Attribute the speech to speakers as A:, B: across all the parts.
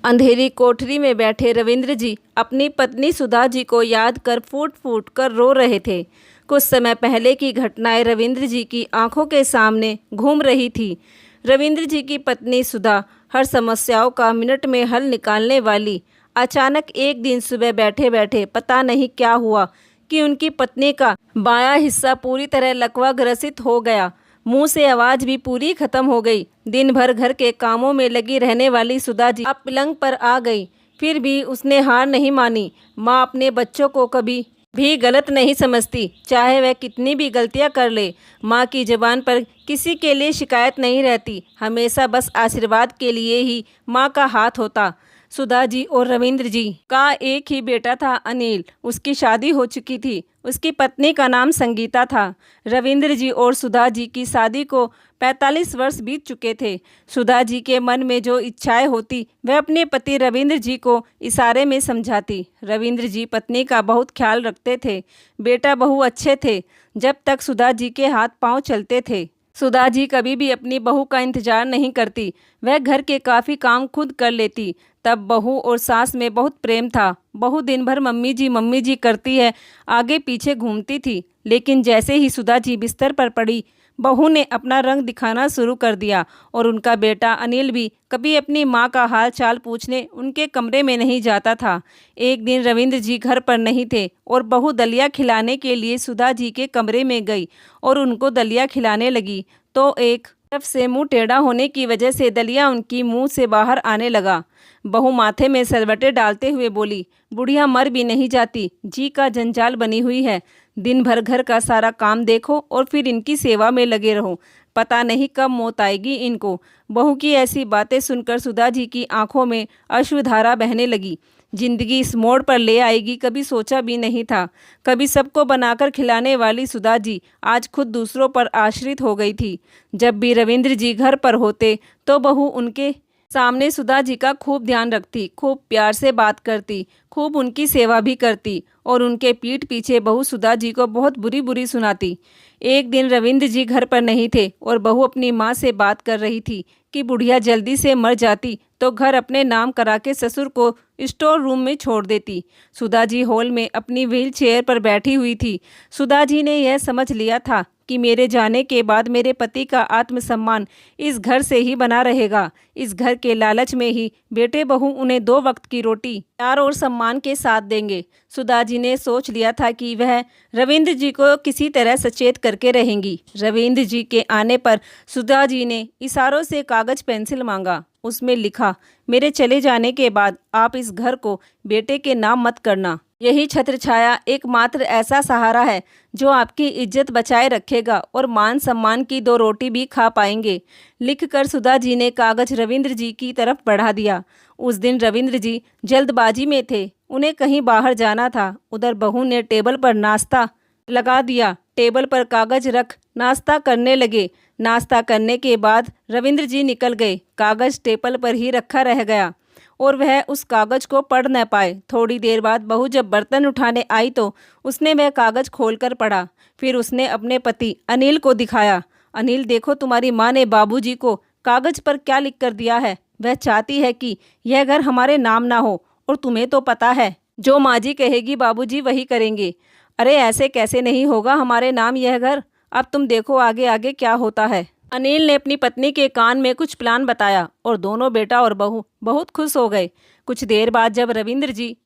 A: अंधेरी कोठरी में बैठे रविंद्र जी अपनी पत्नी सुधा जी को याद कर फूट फूट कर रो रहे थे। कुछ समय पहले की घटनाएं रविंद्र जी की आंखों के सामने घूम रही थी। रविंद्र जी की पत्नी सुधा हर समस्याओं का मिनट में हल निकालने वाली, अचानक एक दिन सुबह बैठे बैठे पता नहीं क्या हुआ कि उनकी पत्नी का बायां हिस्सा पूरी तरह लकवा ग्रसित हो गया। मुंह से आवाज़ भी पूरी खत्म हो गई। दिन भर घर के कामों में लगी रहने वाली सुधा जी अब पलंग पर आ गई। फिर भी उसने हार नहीं मानी। माँ अपने बच्चों को कभी भी गलत नहीं समझती, चाहे वह कितनी भी गलतियाँ कर ले। माँ की ज़बान पर किसी के लिए शिकायत नहीं रहती, हमेशा बस आशीर्वाद के लिए ही माँ का हाथ होता। सुधा जी और रविंद्र जी का एक ही बेटा था, अनिल। उसकी शादी हो चुकी थी। उसकी पत्नी का नाम संगीता था। रविंद्र जी और सुधा जी की शादी को 45 वर्ष बीत चुके थे। सुधा जी के मन में जो इच्छाएं होती वह अपने पति रविंद्र जी को इशारे में समझाती। रविंद्र जी पत्नी का बहुत ख्याल रखते थे। बेटा बहू अच्छे थे जब तक सुधा जी के हाथ पांव चलते थे। सुधा जी कभी भी अपनी बहू का इंतजार नहीं करती, वह घर के काफ़ी काम खुद कर लेती। तब बहू और सास में बहुत प्रेम था। बहू दिन भर मम्मी जी करती है, आगे पीछे घूमती थी। लेकिन जैसे ही सुधा जी बिस्तर पर पड़ी, बहू ने अपना रंग दिखाना शुरू कर दिया और उनका बेटा अनिल भी कभी अपनी माँ का हाल चाल पूछने उनके कमरे में नहीं जाता था। एक दिन रविंद्र जी घर पर नहीं थे और बहू दलिया खिलाने के लिए सुधा जी के कमरे में गई और उनको दलिया खिलाने लगी तो एक तरफ से मुंह टेढ़ा होने की वजह से दलिया उनकी मुंह से बाहर आने लगा। बहू माथे में सलवटे डालते हुए बोली, बुढ़िया मर भी नहीं जाती, जी का जंजाल बनी हुई है। दिन भर घर का सारा काम देखो और फिर इनकी सेवा में लगे रहो, पता नहीं कब मौत आएगी इनको। बहू की ऐसी बातें सुनकर सुधा जी की आंखों में अश्रुधारा बहने लगी। जिंदगी इस मोड़ पर ले आएगी कभी सोचा भी नहीं था। कभी सबको बनाकर खिलाने वाली सुधा जी आज खुद दूसरों पर आश्रित हो गई थी। जब भी रविंद्र जी घर पर होते तो बहू उनके सामने सुधा जी का खूब ध्यान रखती, खूब प्यार से बात करती, खूब उनकी सेवा भी करती और उनके पीठ पीछे बहू सुधा जी को बहुत बुरी बुरी सुनाती। एक दिन रविंद्र जी घर पर नहीं थे और बहू अपनी माँ से बात कर रही थी कि बुढ़िया जल्दी से मर जाती तो घर अपने नाम करा के ससुर को स्टोर रूम में छोड़ देती। सुधा जी हॉल में अपनी व्हील चेयर पर बैठी हुई थी। सुधा जी ने यह समझ लिया था कि मेरे जाने के बाद मेरे पति का आत्मसम्मान इस घर से ही बना रहेगा। इस घर के लालच में ही बेटे बहू उन्हें 2 वक्त की रोटी प्यार और सम्मान के साथ देंगे। सुधा जी ने सोच लिया था कि वह रविंद्र जी को किसी तरह सचेत करके रहेंगी। रविंद्र जी के आने पर सुधा जी ने इशारों से कागज पेंसिल मांगा। उसमें लिखा, मेरे चले जाने के बाद आप इस घर को बेटे के नाम मत करना। यही छत्र छाया एकमात्र ऐसा सहारा है जो आपकी इज्जत बचाए रखेगा और मान सम्मान की 2 रोटी भी खा पाएंगे। लिखकर सुधा जी ने कागज रविंद्र जी की तरफ बढ़ा दिया। उस दिन रविंद्र जी जल्दबाजी में थे, उन्हें कहीं बाहर जाना था। उधर बहू ने टेबल पर नाश्ता लगा दिया। टेबल पर कागज रख नाश्ता करने लगे। नाश्ता करने के बाद रविंद्र जी निकल गए। कागज टेबल पर ही रखा रह गया और वह उस कागज को पढ़ न पाए। थोड़ी देर बाद बहू जब बर्तन उठाने आई तो उसने वह कागज खोलकर पढ़ा। फिर उसने अपने पति अनिल को दिखाया। अनिल, देखो तुम्हारी माँ ने बाबूजी को कागज पर क्या लिख कर दिया है। वह चाहती है कि यह घर हमारे नाम ना हो और तुम्हें तो पता है जो माँ जी कहेगी बाबूजी वही करेंगे। अरे ऐसे कैसे नहीं होगा हमारे नाम यह घर। अब तुम देखो आगे आगे क्या होता है। अनिल ने अपनी पत्नी के कान में कुछ प्लान बताया और दोनों बेटा और बहू बहुत खुश हो गए। कुछ देर बाद जब रविंद्र जी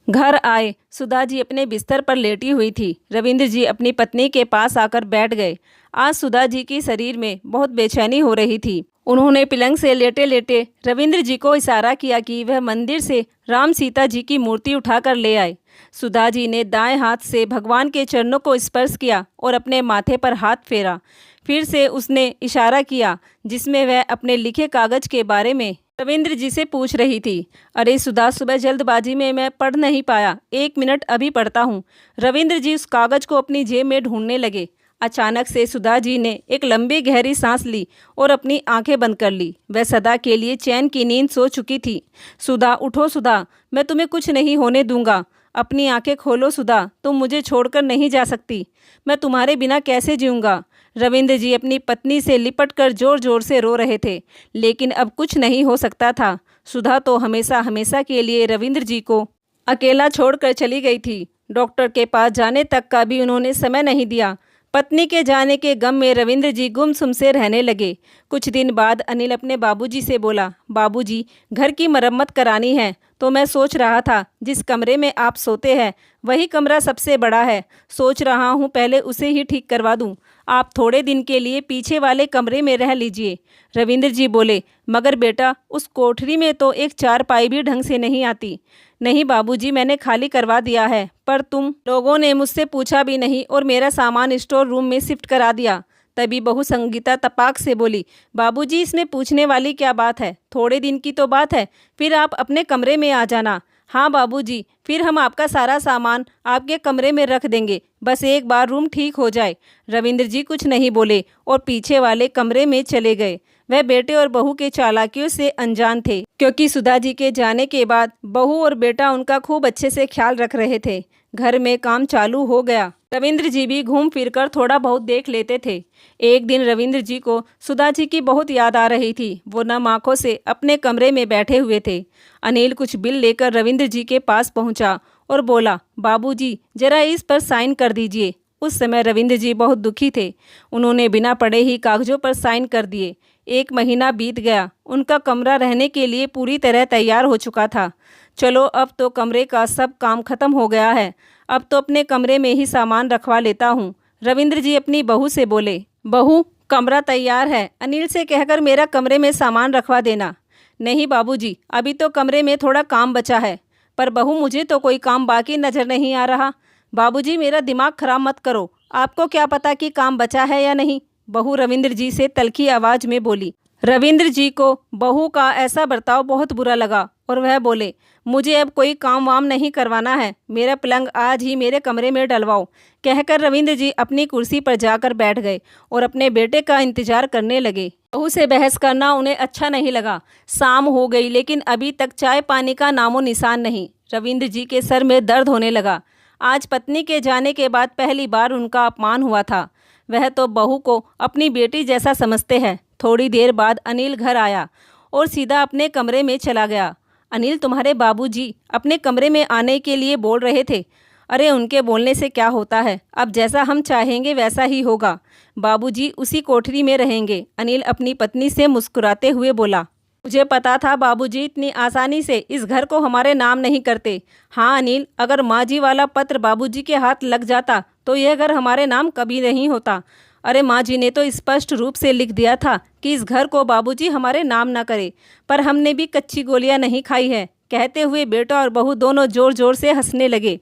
A: घर आए, सुधा जी अपने बिस्तर पर लेटी हुई थी। रविंद्र जी अपनी पत्नी के पास आकर बैठ गए। आज सुधा जी की शरीर में बहुत बेचैनी हो रही थी। उन्होंने पलंग से लेटे लेटे रविंद्र जी को इशारा किया कि वह मंदिर से राम सीता जी की मूर्ति उठाकर ले आए। सुधा जी ने दाएं हाथ से भगवान के चरणों को स्पर्श किया और अपने माथे पर हाथ फेरा। फिर से उसने इशारा किया जिसमें वह अपने लिखे कागज के बारे में रविंद्र जी से पूछ रही थी। अरे सुधा, सुबह जल्दबाजी में मैं पढ़ नहीं पाया, 1 मिनट अभी पढ़ता हूँ। रविंद्र जी उस कागज को अपनी जेब में ढूंढने लगे। अचानक से सुधा जी ने एक लंबी गहरी सांस ली और अपनी आंखें बंद कर ली। वह सदा के लिए चैन की नींद सो चुकी थी। सुधा, उठो सुधा, मैं तुम्हें कुछ नहीं होने दूंगा। अपनी आंखें खोलो सुधा, तुम मुझे छोड़कर नहीं जा सकती। मैं तुम्हारे बिना कैसे जीऊँगा। रविंद्र जी अपनी पत्नी से लिपटकर जोर जोर से रो रहे थे, लेकिन अब कुछ नहीं हो सकता था। सुधा तो हमेशा हमेशा के लिए रविंद्र जी को अकेला छोड़कर चली गई थी। डॉक्टर के पास जाने तक का भी उन्होंने समय नहीं दिया। पत्नी के जाने के गम में रविंद्र जी गुमसुम से रहने लगे। कुछ दिन बाद अनिल अपने बाबूजी से बोला, बाबूजी, घर की मरम्मत करानी है, तो मैं सोच रहा था जिस कमरे में आप सोते हैं वही कमरा सबसे बड़ा है। सोच रहा हूँ पहले उसे ही ठीक करवा दूँ। आप थोड़े दिन के लिए पीछे वाले कमरे में रह लीजिए। रविंद्र जी बोले, मगर बेटा, उस कोठरी में तो एक चारपाई भी ढंग से नहीं आती। नहीं बाबूजी, मैंने खाली करवा दिया है, पर तुम लोगों ने मुझसे पूछा भी नहीं और मेरा सामान स्टोर रूम में शिफ्ट करा दिया। तभी बहू संगीता तपाक से बोली, बाबूजी, इसमें पूछने वाली क्या बात है? थोड़े दिन की तो बात है, फिर आप अपने कमरे में आ जाना। हाँ बाबूजी, फिर हम आपका सारा सामान आपके कमरे में रख देंगे, बस एक बार रूम ठीक हो जाए। रविंद्र जी कुछ नहीं बोले और पीछे वाले कमरे में चले गए। वह बेटे और बहू के चालाकियों से अनजान थे, क्योंकि सुधा जी के जाने के बाद बहू और बेटा उनका खूब अच्छे से ख्याल रख रहे थे। घर में काम चालू हो गया। रविंद्र जी भी घूम फिरकर थोड़ा बहुत देख लेते थे। एक दिन रविंद्र जी को सुधा जी की बहुत याद आ रही थी। वो नम आंखों से अपने कमरे में बैठे हुए थे। अनिल कुछ बिल लेकर रविंद्र जी के पास पहुंचा और बोला, बाबूजी, जरा इस पर साइन कर दीजिए। उस समय रविंद्र जी बहुत दुखी थे। उन्होंने बिना पढ़े ही कागजों पर साइन कर दिए। 1 महीना बीत गया। उनका कमरा रहने के लिए पूरी तरह तैयार हो चुका था। चलो, अब तो कमरे का सब काम खत्म हो गया है, अब तो अपने कमरे में ही सामान रखवा लेता हूँ। रविंद्र जी अपनी बहू से बोले, बहू, कमरा तैयार है, अनिल से कहकर मेरा कमरे में सामान रखवा देना। नहीं बाबूजी, अभी तो कमरे में थोड़ा काम बचा है। पर बहू, मुझे तो कोई काम बाकी नजर नहीं आ रहा। बाबूजी, मेरा दिमाग खराब मत करो, आपको क्या पता कि काम बचा है या नहीं? बहू रविंद्र जी से तल्खी आवाज में बोली। रविंद्र जी को बहू का ऐसा बर्ताव बहुत बुरा लगा और वह बोले, मुझे अब कोई काम वाम नहीं करवाना है, मेरा पलंग आज ही मेरे कमरे में डलवाओ। कहकर रविंद्र जी अपनी कुर्सी पर जाकर बैठ गए और अपने बेटे का इंतजार करने लगे। बहू से बहस करना उन्हें अच्छा नहीं लगा। शाम हो गई लेकिन अभी तक चाय पानी का नामो निशान नहीं। रविंद्र जी के सर में दर्द होने लगा। आज पत्नी के जाने के बाद पहली बार उनका अपमान हुआ था। वह तो बहू को अपनी बेटी जैसा समझते हैं। थोड़ी देर बाद अनिल घर आया और सीधा अपने कमरे में चला गया। अनिल, तुम्हारे बाबूजी अपने कमरे में आने के लिए बोल रहे थे। अरे, उनके बोलने से क्या होता है, अब जैसा हम चाहेंगे वैसा ही होगा। बाबूजी उसी कोठरी में रहेंगे। अनिल अपनी पत्नी से मुस्कुराते हुए बोला, मुझे पता था बाबूजी इतनी आसानी से इस घर को हमारे नाम नहीं करते। हाँ अनिल, अगर माँ जी वाला पत्र बाबूजी के हाथ लग जाता तो यह घर हमारे नाम कभी नहीं होता। अरे, माँ जी ने तो स्पष्ट रूप से लिख दिया था कि इस घर को बाबूजी हमारे नाम ना करे, पर हमने भी कच्ची गोलियां नहीं खाई है। कहते हुए बेटा और बहू दोनों जोर जोर से हंसने लगे।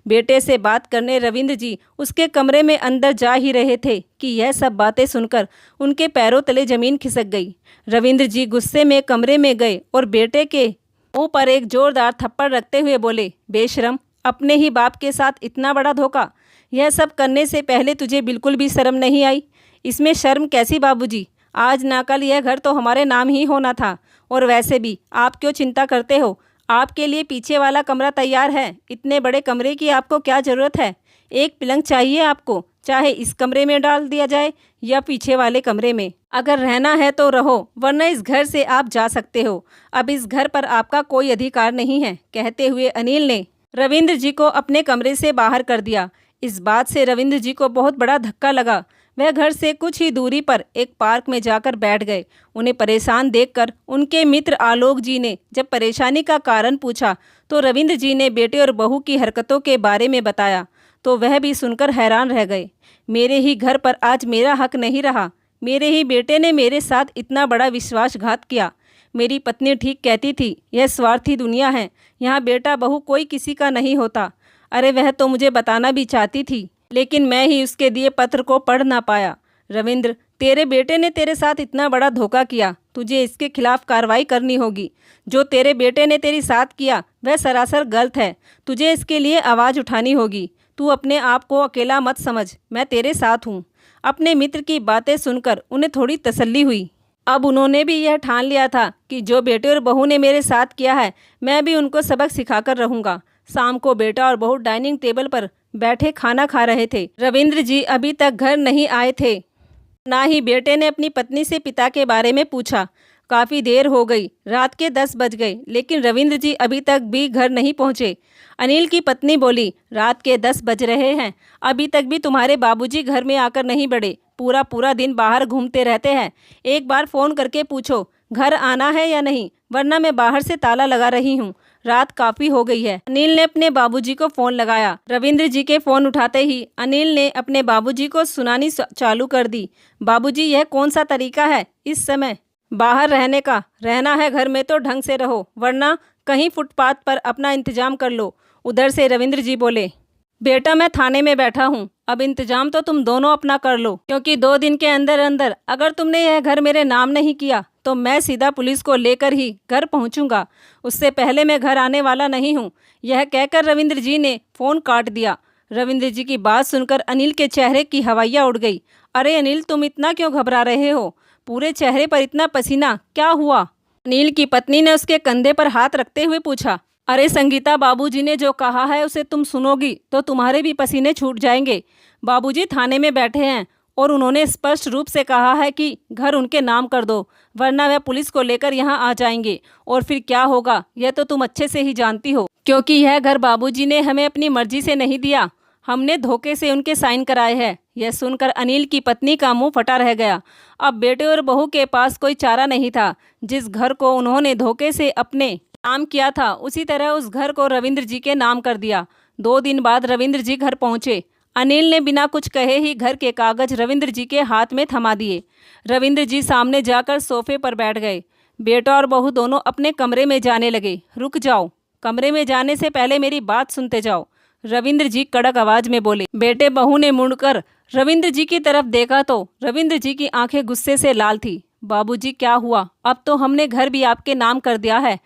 A: बेटे से बात करने रविंद्र जी उसके कमरे में अंदर जा ही रहे थे कि यह सब बातें सुनकर उनके पैरों तले जमीन खिसक गई। रविंद्र जी गुस्से में कमरे में गए और बेटे के मुंह पर एक जोरदार थप्पड़ रखते हुए बोले, बेशरम, अपने ही बाप के साथ इतना बड़ा धोखा। यह सब करने से पहले तुझे बिल्कुल भी शर्म नहीं आई? इसमें शर्म कैसी बाबूजी, आज ना कल यह घर तो हमारे नाम ही होना था। और वैसे भी आप क्यों चिंता करते हो? आपके लिए पीछे वाला कमरा तैयार है। इतने बड़े कमरे की आपको क्या ज़रूरत है? एक पलंग चाहिए आपको, चाहे इस कमरे में डाल दिया जाए या पीछे वाले कमरे में। अगर रहना है तो रहो, वरना इस घर से आप जा सकते हो। अब इस घर पर आपका कोई अधिकार नहीं है। कहते हुए अनिल ने रविंद्र जी को अपने कमरे से बाहर कर दिया। इस बात से रविंद्र जी को बहुत बड़ा धक्का लगा। वह घर से कुछ ही दूरी पर एक पार्क में जाकर बैठ गए। उन्हें परेशान देखकर उनके मित्र आलोक जी ने जब परेशानी का कारण पूछा तो रविंद्र जी ने बेटे और बहू की हरकतों के बारे में बताया तो वह भी सुनकर हैरान रह गए। मेरे ही घर पर आज मेरा हक नहीं रहा। मेरे ही बेटे ने मेरे साथ इतना बड़ा विश्वासघात किया। मेरी पत्नी ठीक कहती थी, यह स्वार्थी दुनिया है, यहाँ बेटा बहू कोई किसी का नहीं होता। अरे, वह तो मुझे बताना भी चाहती थी, लेकिन मैं ही उसके दिए पत्र को पढ़ ना पाया। रविंद्र, तेरे बेटे ने तेरे साथ इतना बड़ा धोखा किया, तुझे इसके खिलाफ कार्रवाई करनी होगी। जो तेरे बेटे ने तेरे साथ किया वह सरासर गलत है। तुझे इसके लिए आवाज़ उठानी होगी। तू अपने आप को अकेला मत समझ, मैं तेरे साथ हूँ। अपने मित्र की बातें सुनकर उन्हें थोड़ी तसल्ली हुई। अब उन्होंने भी यह ठान लिया था कि जो बेटे और बहू ने मेरे साथ किया है मैं भी उनको सबक सिखाकर रहूँगा। शाम को बेटा और बहू डाइनिंग टेबल पर बैठे खाना खा रहे थे। रविंद्र जी अभी तक घर नहीं आए थे। ना ही बेटे ने अपनी पत्नी से पिता के बारे में पूछा। काफ़ी देर हो गई, रात के 10 बज गए, लेकिन रविंद्र जी अभी तक भी घर नहीं पहुँचे। अनिल की पत्नी बोली, रात के 10 बज रहे हैं, अभी तक भी तुम्हारे बाबूजी घर में आकर नहीं बढ़े। पूरा पूरा दिन बाहर घूमते रहते हैं। एक बार फ़ोन करके पूछो घर आना है या नहीं, वरना मैं बाहर से ताला लगा रही हूँ। रात काफ़ी हो गई है। अनिल ने अपने बाबूजी को फ़ोन लगाया। रविंद्र जी के फ़ोन उठाते ही अनिल ने अपने बाबूजी को सुनानी चालू कर दी। बाबूजी, यह कौन सा तरीका है इस समय बाहर रहने का? रहना है घर में तो ढंग से रहो, वरना कहीं फुटपाथ पर अपना इंतजाम कर लो। उधर से रविंद्र जी बोले, बेटा मैं थाने में बैठा हूँ, अब इंतजाम तो तुम दोनों अपना कर लो, क्योंकि 2 दिन के अंदर अंदर अगर तुमने यह घर मेरे नाम नहीं किया तो मैं सीधा पुलिस को लेकर ही घर पहुँचूंगा। उससे पहले मैं घर आने वाला नहीं हूँ। यह कहकर रविंद्र जी ने फ़ोन काट दिया। रविंद्र जी की बात सुनकर अनिल के चेहरे की हवाइयाँ उड़ गई। अरे अनिल, तुम इतना क्यों घबरा रहे हो? पूरे चेहरे पर इतना पसीना, क्या हुआ? अनिल की पत्नी ने उसके कंधे पर हाथ रखते हुए पूछा। अरे संगीता, बाबूजी ने जो कहा है उसे तुम सुनोगी तो तुम्हारे भी पसीने छूट जाएंगे। बाबूजी थाने में बैठे हैं और उन्होंने स्पष्ट रूप से कहा है कि घर उनके नाम कर दो, वरना वह पुलिस को लेकर यहाँ आ जाएंगे। और फिर क्या होगा यह तो तुम अच्छे से ही जानती हो, क्योंकि यह घर बाबूजी ने हमें अपनी मर्जी से नहीं दिया, हमने धोखे से उनके साइन कराए हैं। यह सुनकर अनिल की पत्नी का मुंह फटा रह गया। अब बेटे और बहू के पास कोई चारा नहीं था। जिस घर को उन्होंने धोखे से अपने नाम किया था, उसी तरह उस घर को रविंद्र जी के नाम कर दिया। 2 दिन बाद रविंद्र जी घर पहुंचे। अनिल ने बिना कुछ कहे ही घर के कागज रविंद्र जी के हाथ में थमा दिए। रविंद्र जी सामने जाकर सोफे पर बैठ गए। बेटा और बहू दोनों अपने कमरे में जाने लगे। रुक जाओ, कमरे में जाने से पहले मेरी बात सुनते जाओ, रविंद्र जी कड़क आवाज में बोले। बेटे बहू ने मुड़कर रविंद्र जी की तरफ देखा तो रविंद्र जी की आंखें गुस्से से लाल थी। बाबूजी, क्या हुआ? अब तो हमने घर भी आपके नाम कर दिया है।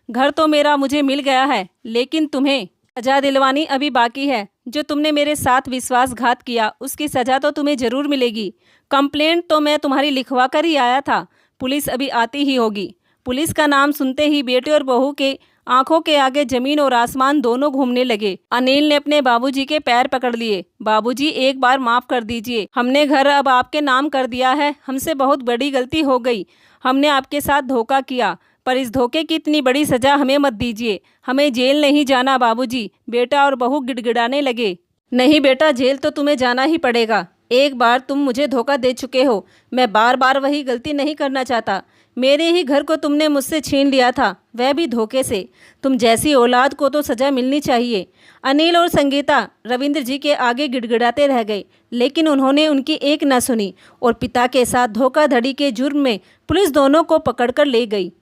A: घर तो मेरा मुझे मिल गया है, लेकिन तुम्हें सजा दिलवानी अभी बाकी है। जो तुमने मेरे साथ विश्वासघात किया उसकी सजा तो तुम्हें जरूर मिलेगी। कंप्लेंट तो मैं तुम्हारी लिखवा कर ही आया था, पुलिस अभी आती ही होगी। पुलिस का नाम सुनते ही बेटे और बहू के आंखों के आगे जमीन और आसमान दोनों घूमने लगे। अनिल ने अपने बाबूजी के पैर पकड़ लिए। बाबूजी, एक बार माफ कर दीजिए, हमने घर अब आपके नाम कर दिया है, हमसे बहुत बड़ी गलती हो गई। हमने आपके साथ धोखा किया, पर इस धोखे की इतनी बड़ी सजा हमें मत दीजिए। हमें जेल नहीं जाना बाबूजी। बेटा और बहू गिड़गिड़ाने लगे। नहीं बेटा, जेल तो तुम्हें जाना ही पड़ेगा। एक बार तुम मुझे धोखा दे चुके हो, मैं बार बार वही गलती नहीं करना चाहता। मेरे ही घर को तुमने मुझसे छीन लिया था, वह भी धोखे से। तुम जैसी औलाद को तो सजा मिलनी चाहिए। अनिल और संगीता रविंद्र जी के आगे गिड़गिड़ाते रह गए, लेकिन उन्होंने उनकी एक न सुनी और पिता के साथ धोखाधड़ी के जुर्म में पुलिस दोनों को पकड़कर ले गई।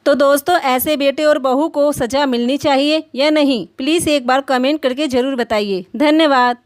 A: तो दोस्तों, ऐसे बेटे और बहू को सजा मिलनी चाहिए या नहीं? प्लीज़ एक बार कमेंट करके ज़रूर बताइए। धन्यवाद।